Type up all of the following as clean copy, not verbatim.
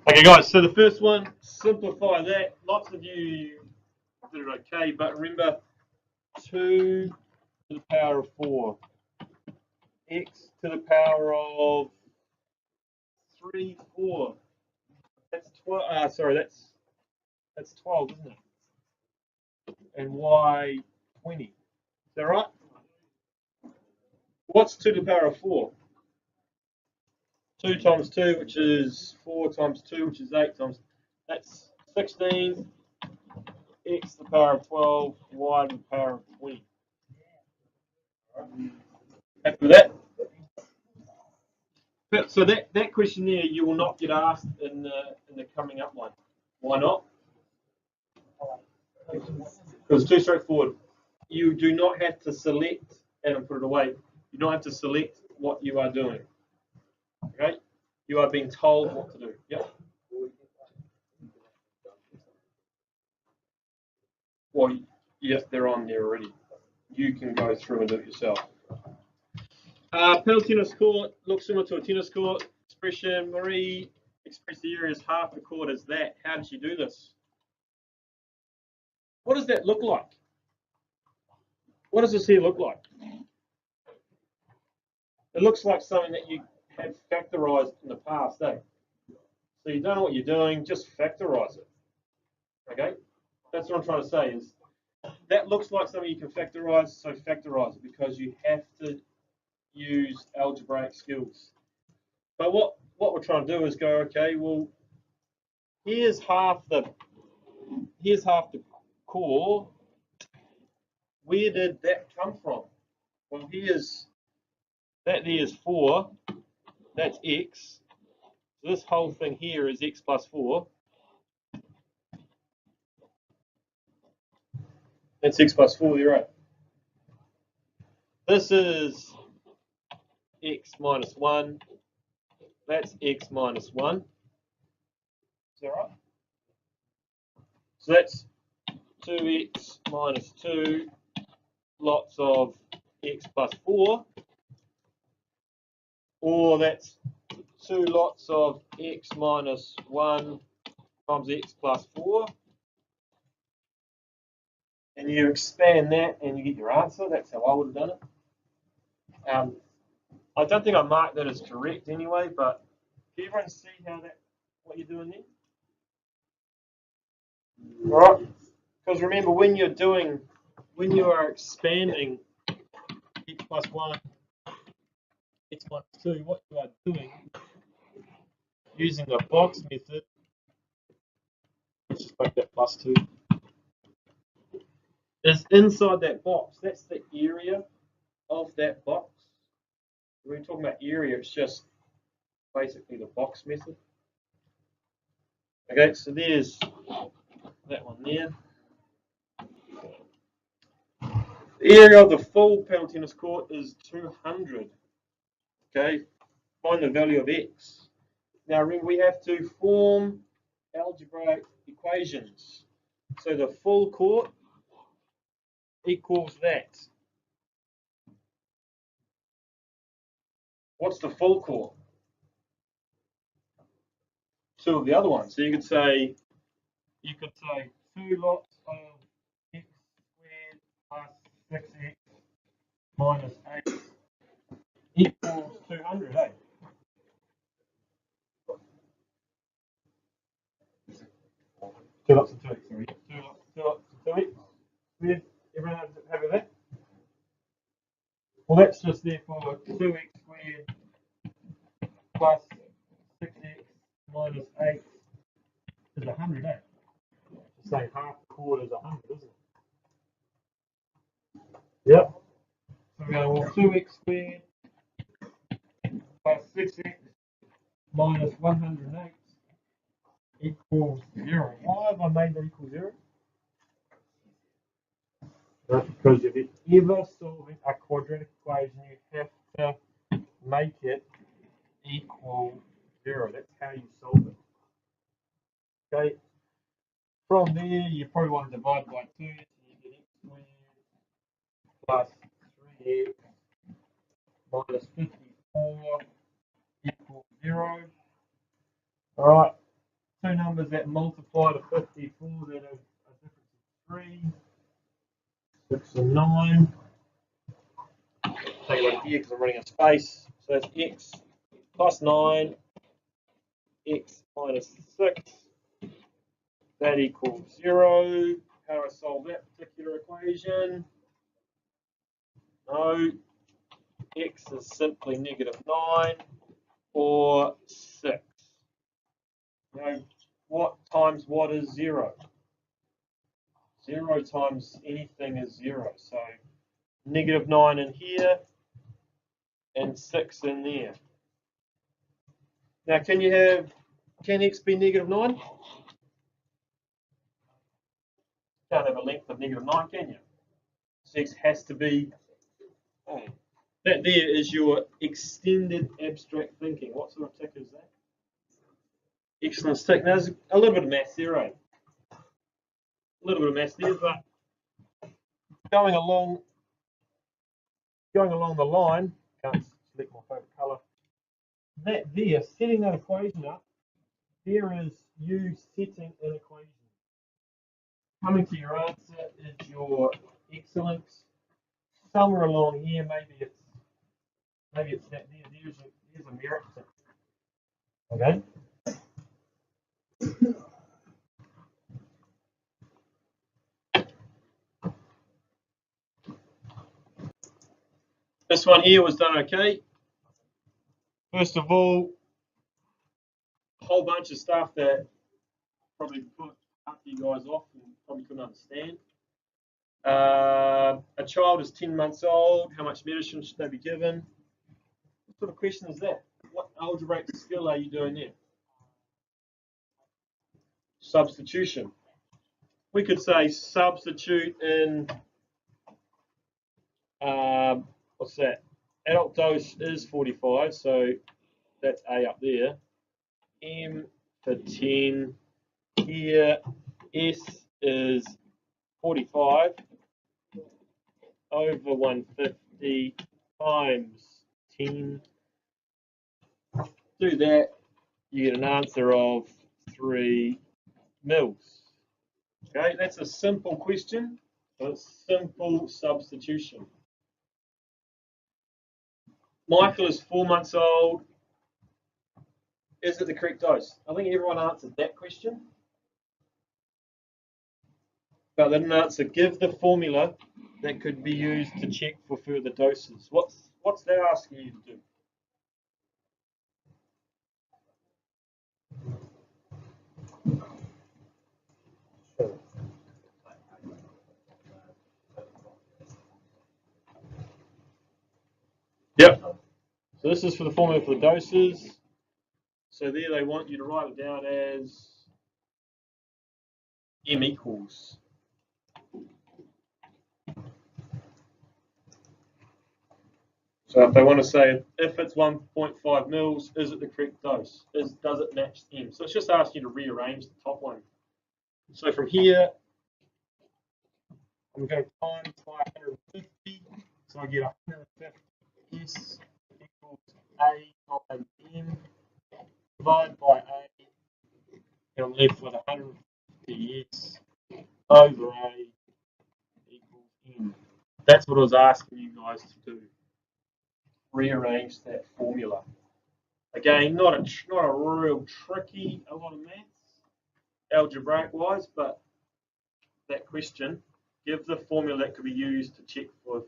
Okay, guys, so the first one, simplify that. Lots of you did it okay, but remember 2 to the power of 4, x to the power of 3, 4. That's 12. Sorry, that's 12, isn't it? And y 20. Is that right? What's 2 to the power of 4? 2 times 2, which is 4 times 2, which is 8 times. That's 16. X to the power of 12, y to the power of 20. Happy with that? So that question there, you will not get asked in the coming up one. Why not? Because it's too straightforward. You do not have to select and put it away. You don't have to select what you are doing. Okay? You are being told what to do. Yep. Well, yes, they're on there already. You can go through and do it yourself. Pedal tennis court looks similar to a tennis court. Expression, Marie expressed the area as half the court as that. How did she do this? What does that look like? What does this here look like? It looks like something that you have factorized in the past, eh? So you don't know what you're doing, just factorize it. Okay? That's what I'm trying to say is that looks like something you can factorize, so factorize it because you have to use algebraic skills. But what we're trying to do is go, okay, well, here's half the core. Where did that come from? Well, that there is 4. That's x. So this whole thing here is x plus 4. That's x plus 4, you're right. This is x minus 1. That's x minus 1. Is that right? So that's 2x minus 2, lots of x plus 4. Or that's 2 lots of x minus 1 times x plus 4. And you expand that and you get your answer. That's how I would have done it. I don't think I marked that as correct anyway, but can everyone see what you're doing there? All right. Because remember, when you are expanding x plus 1, x minus 2, what you are doing using the box method, let's just make that plus 2, is inside that box. That's the area of that box. When we're talking about area, it's just basically the box method. Okay, so there's that one there. The area of the full paddle tennis court is 200. Okay, find the value of x. Now remember, we have to form algebraic equations. So the full court equals that. What's the full court? 2 of the other ones. So you could say 2 lots of x squared plus 6x minus 8 equals 200, eh? Two lots of 2x, sorry. Two lots of 2x. Squared. Everyone happy with that? Well, that's just therefore 2x squared plus 6x minus 8 is 100, eh? Just say half the chord is 100, isn't it? Yep. So we're going, well, 2x squared plus 6x minus 108 equals 0. Why have I made that equal 0? That's because if you're ever solving a quadratic equation, you have to make it equal 0. That's how you solve it. Okay. From there, you probably want to divide by 2, so you get x squared plus 3x minus 54 equals 0. All right. two numbers that multiply to 54 that have a difference of 3, 6 and 9. Take a look here because I'm running out of space. So that's x plus 9, x minus 6. That equals 0. How do I solve that particular equation? No. X is simply -9 or 6. Now, what times what is 0? 0 times anything is 0. So -9 in here and 6 in there. Now, can x be -9? Can't have a length of -9, can you? So x has to be, that there is your extended abstract thinking. What sort of tick is that? Excellent stick. Now, there's a little bit of maths there, eh? A little bit of maths there, but going along the line, can't select my favourite colour. That there, setting that equation up, there is you setting an equation. Coming to your answer is your excellence. Somewhere along here, maybe it's that there. There's a merit tick. Okay. This one here was done okay. First of all, a whole bunch of stuff that probably put you guys off and probably couldn't understand. A child is 10 months old. How much medicine should they be given? What sort of question is that? What algebraic skill are you doing there? Substitution. We could say substitute in, what's that? Adult dose is 45, so that's A up there. M for 10 here. S is 45 over 150 times 10. Do that, you get an answer of 3 mils. Okay, that's a simple question, a simple substitution. Michael is 4 months old. Is it the correct dose? I think everyone answered that question. But they didn't answer, give the formula that could be used to check for further doses. What's that asking you to do? Yep. So this is for the formula for the doses. So there they want you to write it down as M equals. So if they want to say, if it's 1.5 mils, is it the correct dose? Does it match M? So it's just asking you to rearrange the top one. So from here, I'm going to times by 150. So I get 150 S equals A times M. Divide by A, and I'm left with 150 S over A equals M. That's what I was asking you guys to do. Rearrange that formula. Again, not a real tricky, a lot of maths, algebraic wise, but that question, give the formula that could be used to check for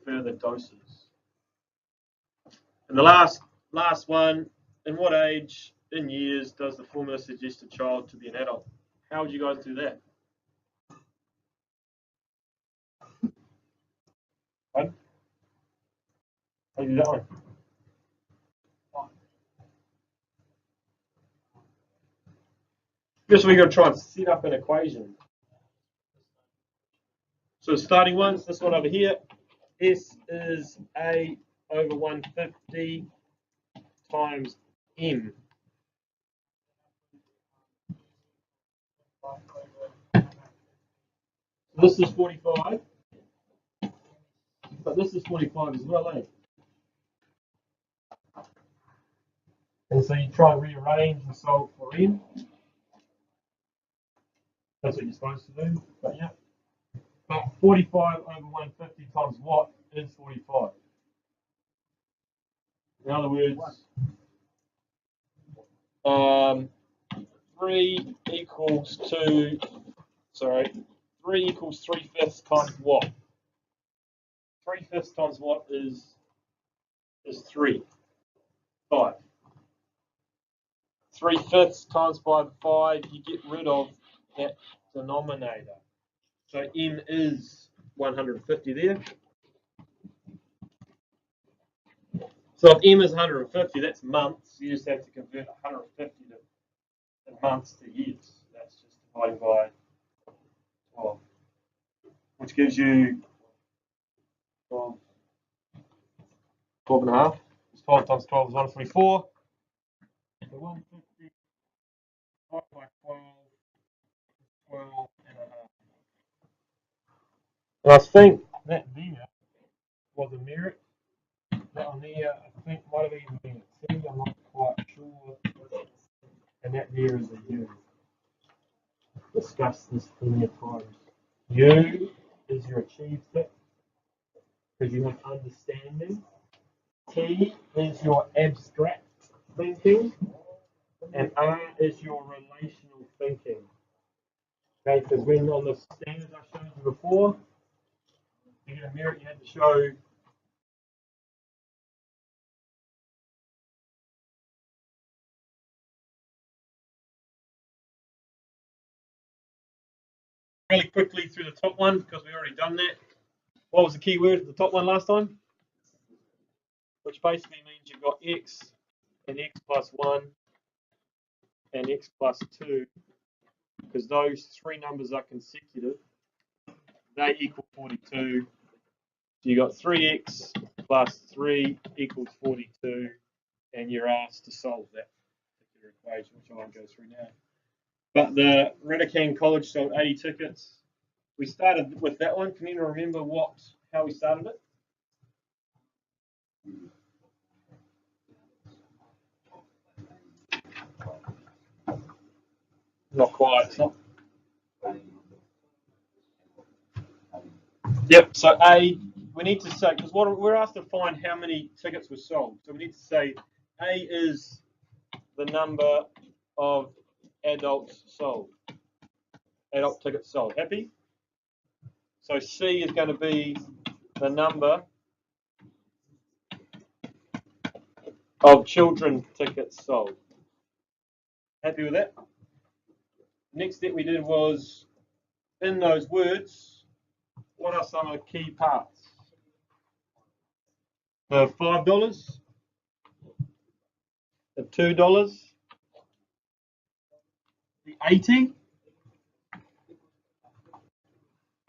further doses. And the last one, in what age, in years, does the formula suggest a child to be an adult? How would you guys do that? How do you do that one? Just we're going to try and set up an equation. So starting ones, this one over here, S is A over 150 times M. This is 45, but this is 45 as well, eh? And so you try and rearrange and solve for n. That's what you're supposed to do, but yeah. But 45 over 150 times what is 45? In other words, 3 equals 3 equals 3/5 times what? 3/5 times what is 3? 5. 3/5 times by 5, you get rid of that denominator. So n is 150 there. So if m is 150, that's months. You just have to convert 150 to months to years. That's just dividing by 12, which gives you 12 and a half. 12 times 12 is 144. So 150 divided by 12 is 12 and a half. And I think that there was a merit. That one there, I think, might have even been a C. I'm not quite sure. And that there is a U. Discuss this plenty of times. U is your achieved tip because you have understanding. T is your abstract thinking. And R is your relational thinking. Okay, because when on the standards I showed you before, to get a merit, you had to show really quickly through the top one because we already done that. What was the key word at the top one last time? Which basically means you've got x and x plus 1 and x plus 2 because those three numbers are consecutive. They equal 42. So you got 3x plus 3 equals 42, and you're asked to solve that particular equation, which I won't go through now. But the Renacan College sold 80 tickets. We started with that one. Can you remember how we started it? Not quite. It's not. Yep. So A, we need to say, because we're asked to find how many tickets were sold. So we need to say A is the number of adults sold. Adult tickets sold. Happy? So C is going to be the number of children tickets sold. Happy with that? Next step we did was, in those words, what are some of the key parts? The $5, the $2, the 80.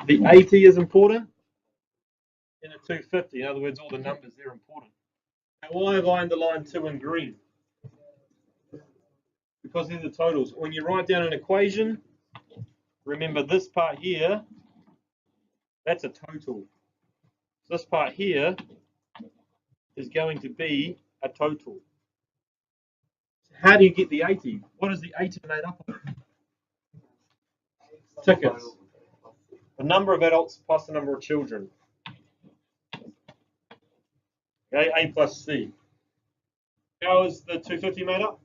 The 80 is important, and the 250. In other words, all the numbers, they're important. Now, why have I underlined 2 in green? Because they're the totals. When you write down an equation, remember this part here, that's a total. This part here is going to be a total. So how do you get the 80? What is the 80 made up of? Tickets. The number of adults plus the number of children. Okay, A plus C. How is the 250 made up?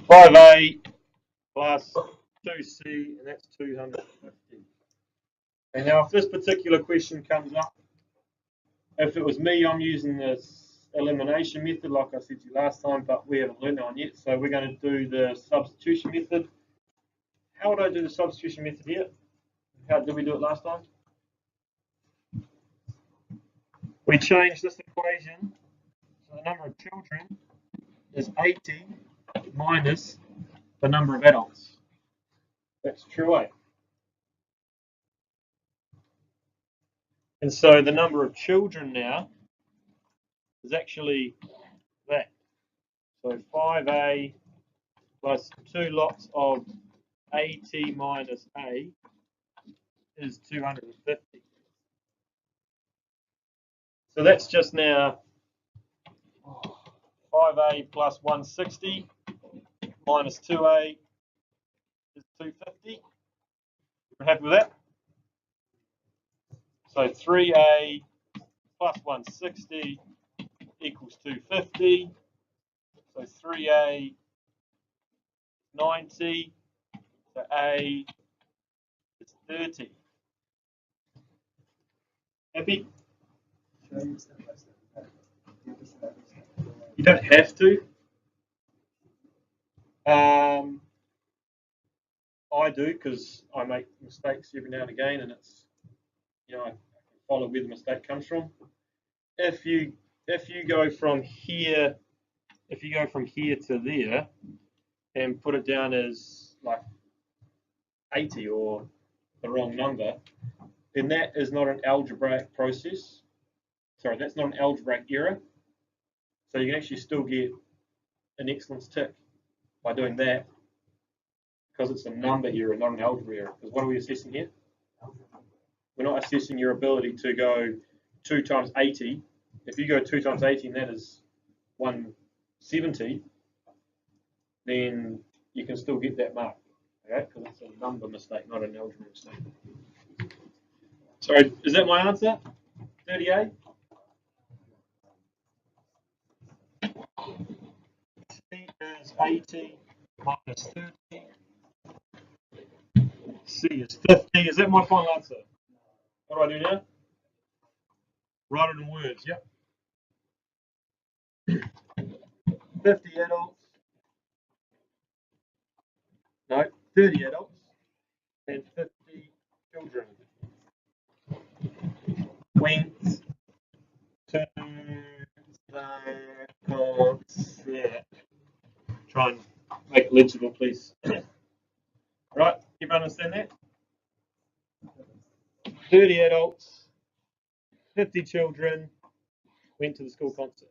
5A plus 2C, and that's 250. And now if this particular question comes up, if it was me, I'm using this elimination method like I said to you last time, but we haven't learned that one yet, so we're going to do the substitution method. How would I do the substitution method here? How did we do it last time? We changed this equation, so the number of children is 80 minus the number of adults. That's true, eh? And so the number of children now is actually that. So 5A plus 2 lots of AT minus A is 250. So that's just now 5a plus 160 minus 2a is 250. You're happy with that? So 3a plus 160 equals 250. So 3a 90. So a is 30. Happy? You don't have to. I do because I make mistakes every now and again, and it's, you know, I can follow where the mistake comes from. If you go from here, to there, and put it down as like 80 or the wrong number, then that is not an algebraic process. Sorry, that's not an algebraic error. So you can actually still get an excellence tick by doing that, because it's a number error, not an algebra error. Because what are we assessing here? We're not assessing your ability to go 2 times 80. If you go 2 times 80 and that is 170, then you can still get that mark, okay? Because it's a number mistake, not an algebra mistake. Sorry, is that my answer? 38? C is 80 minus 30. C is 50. Is that my final answer? What do I do now? Write it in words, yep. 50 adults. No, 30 adults and 50 children went to the concert. Try and make it legible, please. Right, everyone understand that? 30 adults, 50 children went to the school concert.